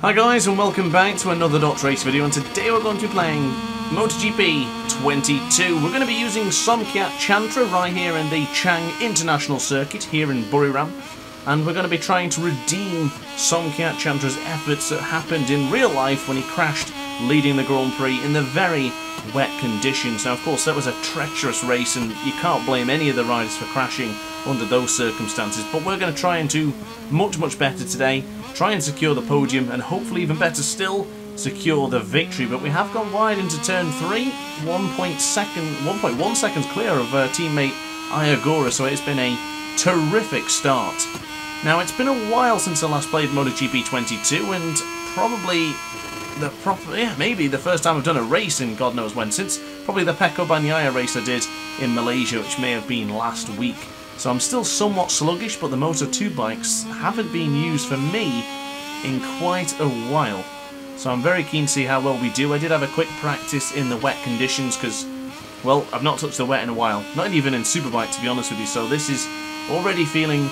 Hi guys, and welcome back to another DrAce video, and today we're going to be playing MotoGP 22. We're going to be using Somkiat Chantra right here in the Chang International Circuit here in Buriram, and we're going to be trying to redeem Somkiat Chantra's efforts that happened in real life when he crashed leading the Grand Prix in the very wet conditions. Now of course that was a treacherous race and you can't blame any of the riders for crashing under those circumstances, but we're going to try and do much better today. Try and secure the podium, and hopefully even better still, secure the victory. But we have gone wide into turn 3, 1.1 seconds clear of teammate Ayagura, so it's been a terrific start. Now it's been a while since I last played MotoGP 22, and maybe the first time I've done a race in God knows when, since probably the Peko Banyaya race I did in Malaysia, which may have been last week. So I'm still somewhat sluggish, but the Moto 2 bikes haven't been used for me in quite a while. So I'm very keen to see how well we do. I did have a quick practice in the wet conditions because, well, I've not touched the wet in a while. Not even in Superbike, to be honest with you. So this is already feeling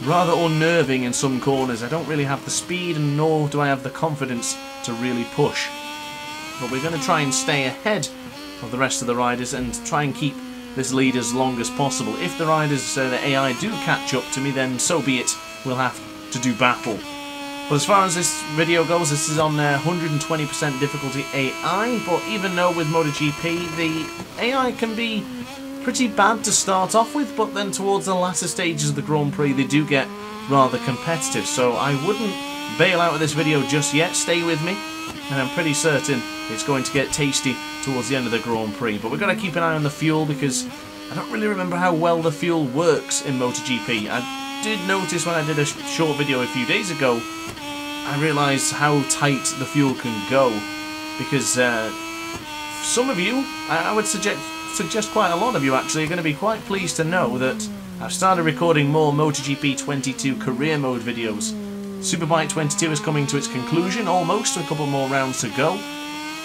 rather unnerving in some corners. I don't really have the speed, and nor do I have the confidence to really push. But we're going to try and stay ahead of the rest of the riders and try and keep this lead as long as possible. If the riders, the AI, do catch up to me, then so be it. We'll have to do battle. But as far as this video goes, this is on 120% difficulty AI, but even though with MotoGP the AI can be pretty bad to start off with, but then towards the latter stages of the Grand Prix they do get rather competitive, so I wouldn't bail out of this video just yet. Stay with me, and I'm pretty certain it's going to get tasty towards the end of the Grand Prix. But we've got to keep an eye on the fuel, because I don't really remember how well the fuel works in MotoGP. I did notice when I did a short video a few days ago, I realised how tight the fuel can go, because some of you, I would suggest quite a lot of you actually, are going to be quite pleased to know that I've started recording more MotoGP 22 career mode videos. Superbike 22 is coming to its conclusion, almost, a couple more rounds to go,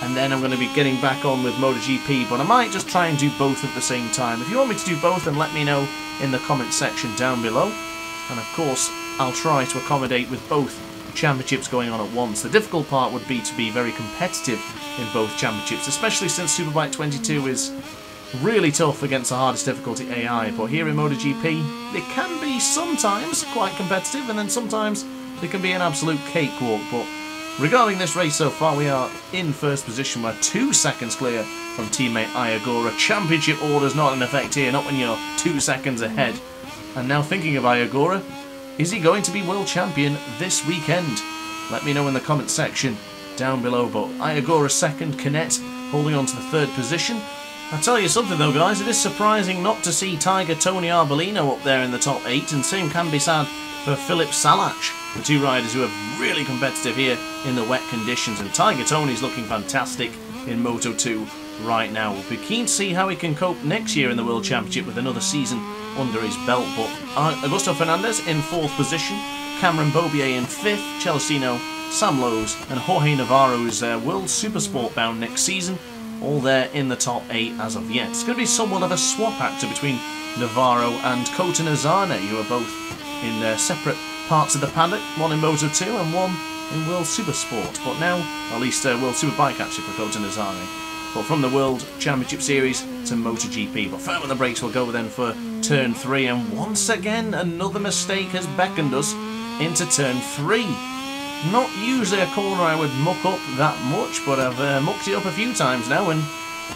and then I'm going to be getting back on with MotoGP, but I might just try and do both at the same time. If you want me to do both, then let me know in the comment section down below, and of course I'll try to accommodate with both championships going on at once. The difficult part would be to be very competitive in both championships, especially since Superbike 22 is really tough against the hardest difficulty AI, but here in MotoGP it can be sometimes quite competitive, and then sometimes it can be an absolute cakewalk. But regarding this race so far, we are in first position. We're 2 seconds clear from teammate Ayagura. Championship orders not in effect here, not when you're 2 seconds ahead. And now thinking of Ayagura, is he going to be world champion this weekend? Let me know in the comment section down below. But Ayagura second, Canet holding on to the third position. I'll tell you something though guys, it is surprising not to see Tiger Tony Arbolino up there in the top 8, and same can be said for Philip Salach, the two riders who are really competitive here in the wet conditions. And Tiger Tony's looking fantastic in Moto 2 right now. We'll be keen to see how he can cope next year in the World Championship with another season under his belt. But Augusto Fernandez in 4th position, Cameron Bobier in 5th, Celestino, Sam Lowes and Jorge Navarro's World Supersport bound next season, all there in the top 8 as of yet. It's going to be somewhat of a swap actor between Navarro and Kota Nazane, who are both in separate parts of the paddock, one in Moto 2 and one in World Supersport, but now, at least World Superbike actually for Kota Nazane. But from the World Championship Series to MotoGP. But firm on the brakes, we'll go then for turn 3, and once again another mistake has beckoned us into turn 3. Not usually a corner I would muck up that much, but I've mucked it up a few times now, and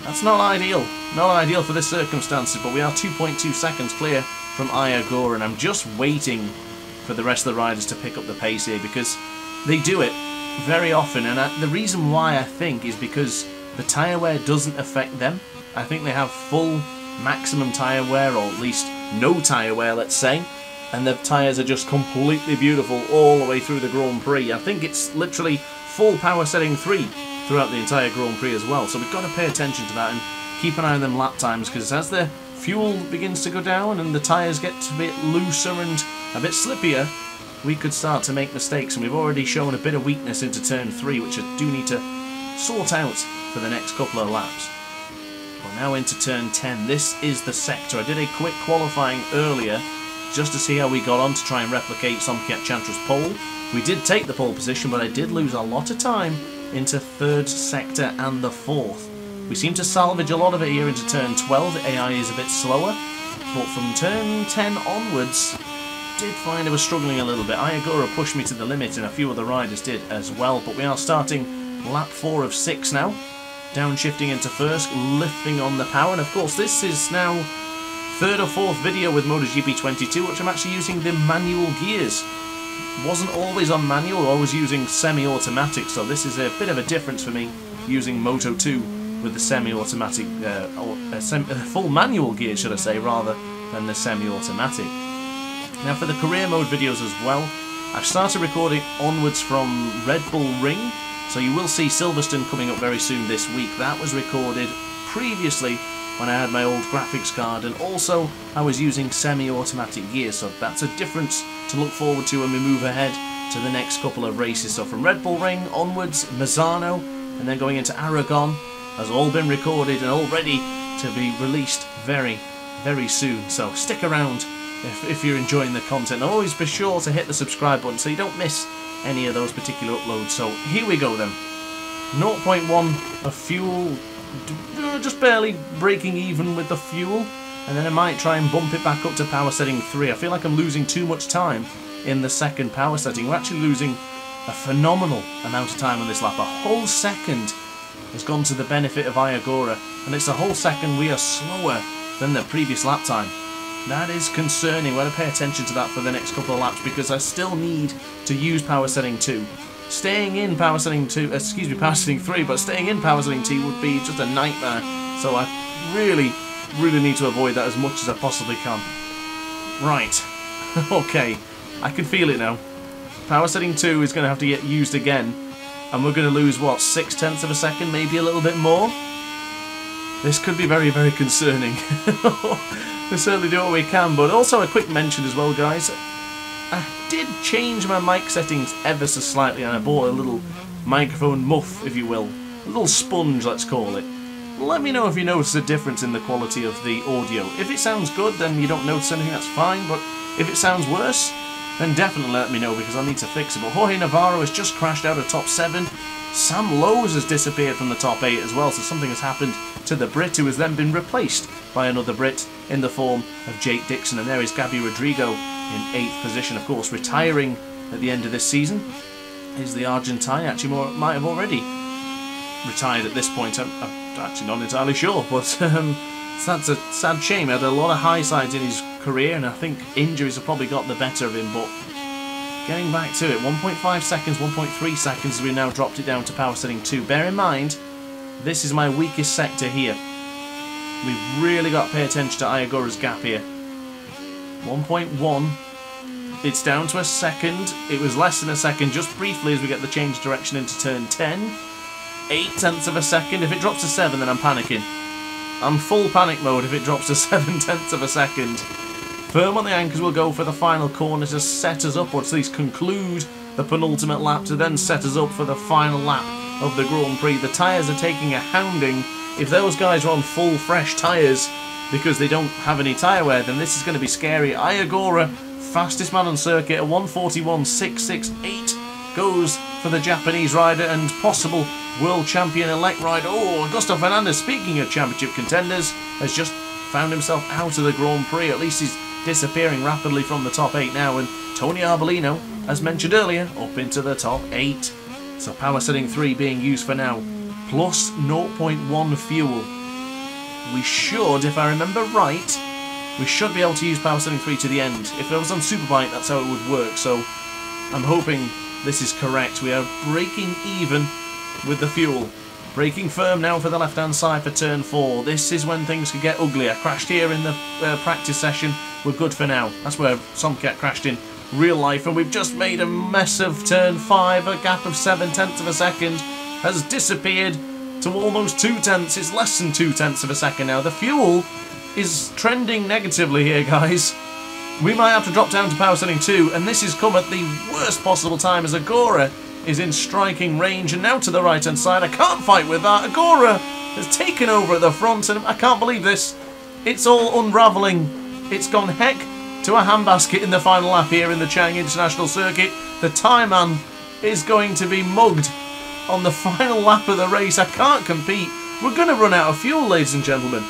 that's not ideal. Not ideal for this circumstances, but we are 2.2 seconds clear from Ayagura, and I'm just waiting for the rest of the riders to pick up the pace here, because they do it very often. And the reason why I think is because the tyre wear doesn't affect them. I think they have full maximum tyre wear, or at least no tyre wear, let's say, and the tyres are just completely beautiful all the way through the Grand Prix. I think it's literally full power setting 3 throughout the entire Grand Prix as well, so we've got to pay attention to that and keep an eye on them lap times, because as the fuel begins to go down and the tyres get a bit looser and a bit slippier, we could start to make mistakes, and we've already shown a bit of weakness into turn 3, which I do need to sort out for the next couple of laps. We're now into turn 10. This is the sector. I did a quick qualifying earlier just to see how we got on to try and replicate Somkiat Chantra's pole. We did take the pole position, but I did lose a lot of time into 3rd sector and the 4th. We seem to salvage a lot of it here into turn 12. The AI is a bit slower, but from turn 10 onwards, did find I was struggling a little bit. Ayagura pushed me to the limit, and a few other riders did as well. But we are starting lap 4 of 6 now. Downshifting into 1st, lifting on the power. And of course, this is now 3rd or 4th video with MotoGP 22, which I'm actually using the manual gears. Wasn't always on manual, always using semi-automatic. So this is a bit of a difference for me, using Moto 2 with the semi-automatic, full manual gear, should I say, rather than the semi-automatic. Now for the career mode videos as well, I've started recording onwards from Red Bull Ring, so you will see Silverstone coming up very soon this week. That was recorded previously when I had my old graphics card, and also I was using semi-automatic gear, so that's a difference to look forward to when we move ahead to the next couple of races. So from Red Bull Ring onwards, Misano, and then going into Aragon, has all been recorded and all ready to be released very, very soon. So stick around if you're enjoying the content. And always be sure to hit the subscribe button so you don't miss any of those particular uploads. So here we go then. 0.1 of fuel, just barely breaking even with the fuel, and then I might try and bump it back up to power setting 3. I feel like I'm losing too much time in the 2nd power setting. We're actually losing a phenomenal amount of time on this lap. A whole second has gone to the benefit of Ayagura, and it's a whole second we are slower than the previous lap time. That is concerning. We're going to pay attention to that for the next couple of laps, because I still need to use power setting 2. Staying in power setting 2, power setting 3, but staying in power setting 2 would be just a nightmare. So I really need to avoid that as much as I possibly can. Right. Okay. I can feel it now. Power setting 2 is going to have to get used again. And we're going to lose, what, 0.6 of a second, maybe a little bit more? This could be very, very concerning. We certainly do what we can, but also a quick mention as well, guys. I did change my mic settings ever so slightly, and I bought a little microphone muff, if you will. A little sponge, let's call it. Let me know if you notice a difference in the quality of the audio. If it sounds good, then you don't notice anything, that's fine, but if it sounds worse, then definitely let me know, because I need to fix it. But Jorge Navarro has just crashed out of top 7. Sam Lowes has disappeared from the top 8 as well, so something has happened to the Brit, who has then been replaced by another Brit in the form of Jake Dixon. And there is Gabby Rodrigo in 8th position. Of course, retiring at the end of this season is the Argentine. Actually, might have already retired at this point. I'm actually not entirely sure, but that's a sad shame. He had a lot of high sides in his career, and I think injuries have probably got the better of him. But getting back to it, 1.5 seconds, 1.3 seconds as we now dropped it down to power setting 2. Bear in mind, this is my weakest sector here. We've really got to pay attention to Ayagura's gap here. 1.1. It's down to a second. It was less than a second just briefly as we get the change of direction into turn 10. 0.8 of a second. If it drops to 7, then I'm panicking. I'm full panic mode if it drops to 0.7 of a second. Firm on the anchors will go for the final corner to set us up, or at least conclude the penultimate lap, to then set us up for the final lap of the Grand Prix. The tyres are taking a hounding. If those guys are on full fresh tyres because they don't have any tyre wear, then this is going to be scary. Ayagura, fastest man on circuit, a 1:41.668, goes for the Japanese rider and possible world champion-elect rider. Oh, Augusto Fernandez, speaking of championship contenders, has just found himself out of the Grand Prix. At least he's disappearing rapidly from the top 8 now, and Tony Arbolino, as mentioned earlier, up into the top 8. So power setting 3 being used for now, plus 0.1 fuel. We should, if I remember right, we should be able to use power setting 3 to the end. If it was on Superbike, that's how it would work, so I'm hoping this is correct. We are breaking even with the fuel. Braking firm now for the left-hand side for turn 4. This is when things could get ugly. I crashed here in the practice session. We're good for now. That's where Somkiat crashed in real life, and we've just made a mess of turn 5. A gap of 0.7 of a second has disappeared to almost 0.2. It's less than 0.2 of a second now. The fuel is trending negatively here, guys. We might have to drop down to power setting 2, and this has come at the worst possible time as Agora is in striking range, and now to the right-hand side. I can't fight with that. Agora has taken over at the front, and I can't believe this. It's all unravelling. It's gone heck to a handbasket in the final lap here in the Chang International Circuit. The Thai man is going to be mugged on the final lap of the race. I can't compete. We're going to run out of fuel, ladies and gentlemen.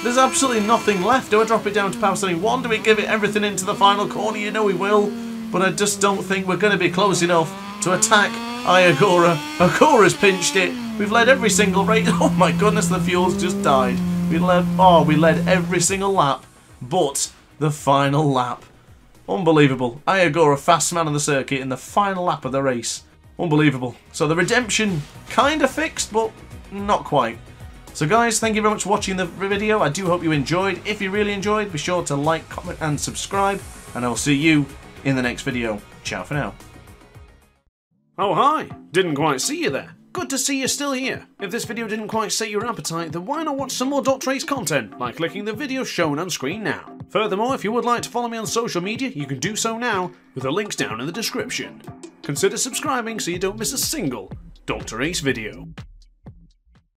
There's absolutely nothing left. Do I drop it down to power steering 1? Do we give it everything into the final corner? You know we will. But I just don't think we're going to be close enough to attack Ayagora. Agora's pinched it. We've led every single race. Oh my goodness, the fuel's just died. We led every single lap but the final lap. Unbelievable. Ayagora, fast man on the circuit in the final lap of the race. Unbelievable. So the redemption kind of fixed, but not quite. So guys, thank you very much for watching the video. I do hope you enjoyed. If you really enjoyed, be sure to like, comment and subscribe. And I will see you in the next video. Ciao for now. Oh hi, didn't quite see you there. Good to see you're still here. If this video didn't quite set your appetite, then why not watch some more DrAce content by clicking the video shown on screen now. Furthermore, if you would like to follow me on social media, you can do so now with the links down in the description. Consider subscribing so you don't miss a single DrAce video.